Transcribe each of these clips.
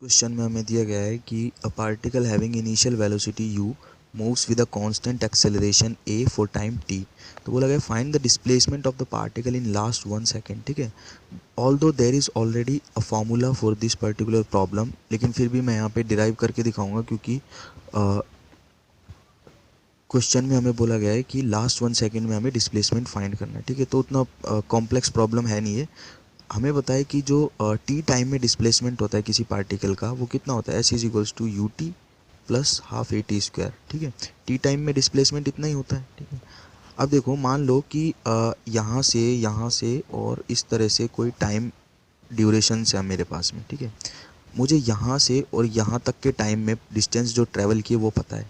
Question में हमें दिया गया है कि a particle having initial velocity u moves with a constant acceleration a for time t। तो बोला गया find the displacement of the particle in last 1 second. ठीक है, although there is already a formula for this particular problem, लेकिन फिर भी मैं यहाँ पे डिराइव करके दिखाऊंगा क्योंकि क्वेश्चन में हमें बोला गया है कि लास्ट 1 सेकेंड में हमें डिस्प्लेसमेंट फाइंड करना है। ठीक है, तो उतना कॉम्प्लेक्स प्रॉब्लम है नहीं है। हमें बताया कि जो टी टाइम में डिस्प्लेसमेंट होता है किसी पार्टिकल का वो कितना होता है, s is equals to u t plus half a t square. ठीक है, टी टाइम में डिस्प्लेसमेंट इतना ही होता है। ठीक है, अब देखो मान लो कि यहाँ से और इस तरह से कोई टाइम ड्यूरेशन है मेरे पास में। ठीक है, मुझे यहाँ से और यहाँ तक के टाइम में डिस्टेंस जो ट्रैवल किए वो पता है,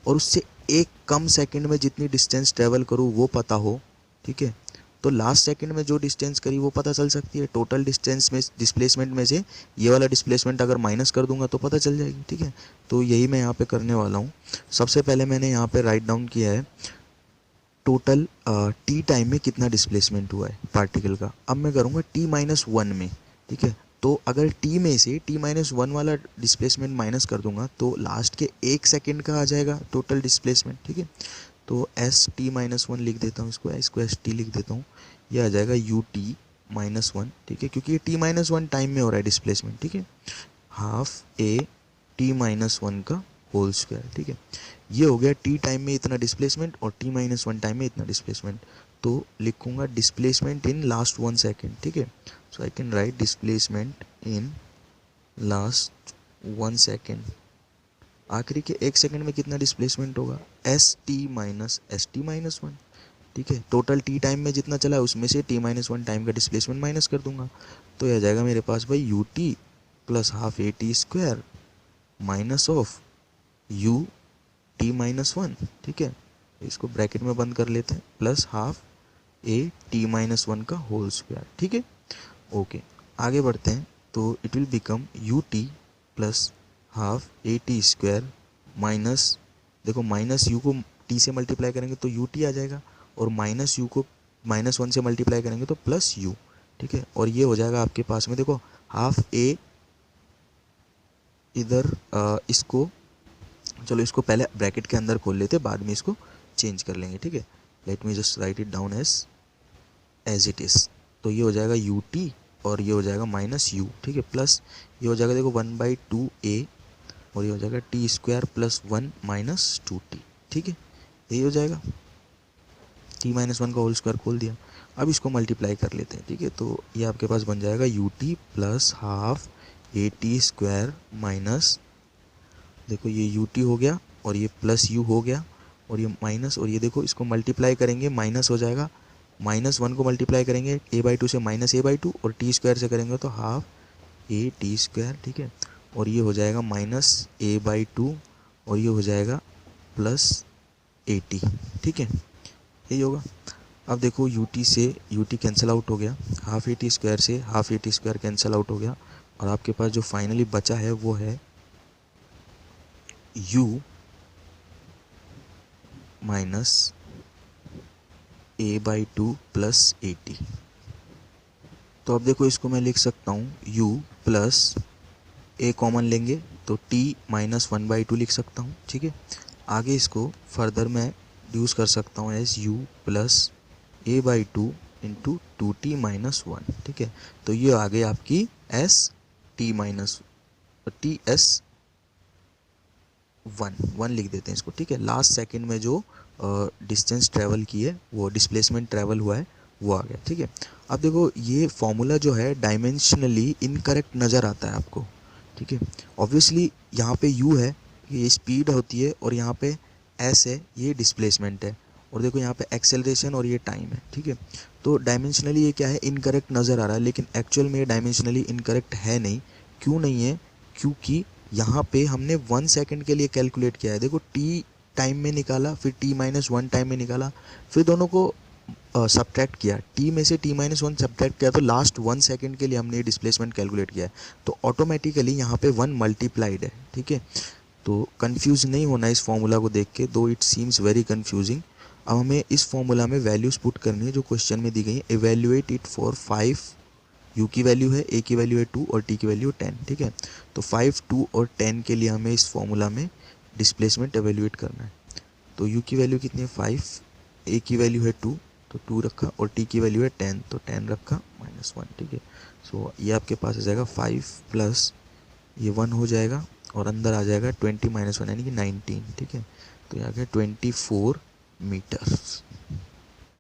और उससे एक कम सेकंड में जितनी डिस्टेंस ट्रैवल करूँ वो पता हो। ठीक है, तो लास्ट सेकंड में जो डिस्टेंस करी वो पता चल सकती है। टोटल डिस्टेंस में डिस्प्लेसमेंट में से ये वाला डिस्प्लेसमेंट अगर माइनस कर दूंगा तो पता चल जाएगी। ठीक है, तो यही मैं यहाँ पे करने वाला हूँ। सबसे पहले मैंने यहाँ पे राइट डाउन किया है टोटल टी टाइम में कितना डिस्प्लेसमेंट हुआ है पार्टिकल का। अब मैं करूँगा t-1 में। ठीक है, तो अगर t में से t-1 वाला डिस्प्लेसमेंट माइनस कर दूंगा तो लास्ट के 1 सेकेंड का आ जाएगा टोटल डिस्प्लेसमेंट। ठीक है, तो एस t-1 लिख देता हूँ, इसको एस टी लिख देता हूँ, ये आ जाएगा ut-1। ठीक है, क्योंकि ये t-1 टाइम में हो रहा है डिस्प्लेसमेंट। ठीक है, हाफ ए t-1 का होल स्क्वायर। ठीक है, ये हो गया टी टाइम में इतना डिस्प्लेसमेंट और t-1 टाइम में इतना डिस्प्लेसमेंट। तो लिखूंगा डिस्प्लेसमेंट इन लास्ट 1 सेकेंड। ठीक है, so I can write displacement in last 1 second. आखिरी के 1 सेकेंड में कितना डिस्प्लेसमेंट होगा, st-1। ठीक है, टोटल टी टाइम में जितना चला है उसमें से t-1 टाइम का डिस्प्लेसमेंट माइनस कर दूंगा, तो यह आ जाएगा मेरे पास भाई you t plus half a t square minus of u t-1। ठीक है, इसको ब्रैकेट में बंद कर लेते हैं, प्लस हाफ ए t-1 का होल स्क्वायर। ठीक है, ओके आगे बढ़ते हैं। तो it will become you t plus half a t square minus, देखो माइनस यू को टी से मल्टीप्लाई करेंगे तो यू टी आ जाएगा, और माइनस यू को -1 से मल्टीप्लाई करेंगे तो प्लस यू। ठीक है, और ये हो जाएगा आपके पास में, देखो हाफ ए इधर इसको, चलो इसको पहले ब्रैकेट के अंदर खोल लेते, बाद में इसको चेंज कर लेंगे। ठीक है, let me just write it down as it is. तो ये हो जाएगा यू टी और ये हो जाएगा माइनस यू। ठीक है, प्लस ये हो जाएगा देखो 1/2 ए, और ये हो जाएगा T square plus 1 minus 2t। ठीक है, यही हो जाएगा, t-1 का होल स्क्वायर खोल दिया। अब इसको मल्टीप्लाई कर लेते हैं। ठीक है, तो ये आपके पास बन जाएगा you t plus half a t square minus, देखो ये यू टी हो गया और ये प्लस यू हो गया और ये माइनस, और ये देखो इसको मल्टीप्लाई करेंगे माइनस हो जाएगा, -1 को मल्टीप्लाई करेंगे a/2 से -a/2, और टी स्क्वायर से करेंगे तो हाफ ए टी स्क्वायर। ठीक है, और ये हो जाएगा -a/2 और ये हो जाएगा प्लस ए टी। ठीक है, यही होगा। अब देखो यू टी से यू टी कैंसिल आउट हो गया, हाफ ए टी स्क्वायर से half a t square cancel out हो गया, और आपके पास जो फाइनली बचा है वो है u minus a/2 plus A T. तो अब देखो इसको मैं लिख सकता हूँ u प्लस a कॉमन लेंगे तो t -1/2 लिख सकता हूँ। ठीक है, आगे इसको फर्दर मैं यूज कर सकता हूँ as u plus a/2 into 2t-1। ठीक है, तो ये आ गई आपकी ts1 लिख देते हैं इसको। ठीक है, लास्ट सेकंड में जो डिस्टेंस ट्रैवल की है वो डिस्प्लेसमेंट ट्रैवल हुआ है वो आ गया। ठीक है, अब देखो ये फॉर्मूला जो है डायमेंशनली इनकरेक्ट नज़र आता है आपको। ठीक है, ऑब्वियसली यहाँ पे u है, ये स्पीड होती है, और यहाँ पे s है, ये डिस्प्लेसमेंट है, और देखो यहाँ पे एक्सेलरेशन और ये टाइम है। ठीक है, तो डायमेंशनली ये क्या है, इनकरेक्ट नज़र आ रहा है, लेकिन एक्चुअल में ये डायमेंशनली इनकरेक्ट है नहीं। क्यों नहीं है, क्योंकि यहाँ पे हमने 1 सेकंड के लिए कैलकुलेट किया है। देखो t टाइम में निकाला, फिर t-1 टाइम में निकाला, फिर दोनों को सब्ट्रैक्ट किया, t में से t-1 सब्ट्रैक्ट किया, तो लास्ट 1 सेकंड के लिए हमने डिस्प्लेसमेंट कैलकुलेट किया है, तो ऑटोमेटिकली यहाँ पे 1 मल्टीप्लाइड है। ठीक है, तो कंफ्यूज नहीं होना इस फॉर्मूला को देख के, दो इट सीम्स वेरी कंफ्यूजिंग। अब हमें इस फॉर्मूला में वैल्यूज पुट करनी है जो क्वेश्चन में दी गई है। इवेल्युएट इट फॉर 5 यू की वैल्यू है, ए की वैल्यू है 2 और टी की वैल्यू है 10, ठीक है। तो 5, 2 और 10 के लिए हमें इस फॉर्मूला में डिस्प्लेसमेंट एवेल्यूएट करना है। तो यू की वैल्यू कितनी है 5, ए की वैल्यू है 2 तो 2 रखा, और टी की वैल्यू है 10 तो 10 रखा, -1, ठीक है। सो ये आपके पास आ जाएगा 5 प्लस ये 1 हो जाएगा, और अंदर आ जाएगा 20 - 1 यानी कि 19, ठीक है। तो ये आ गया 24 मीटर।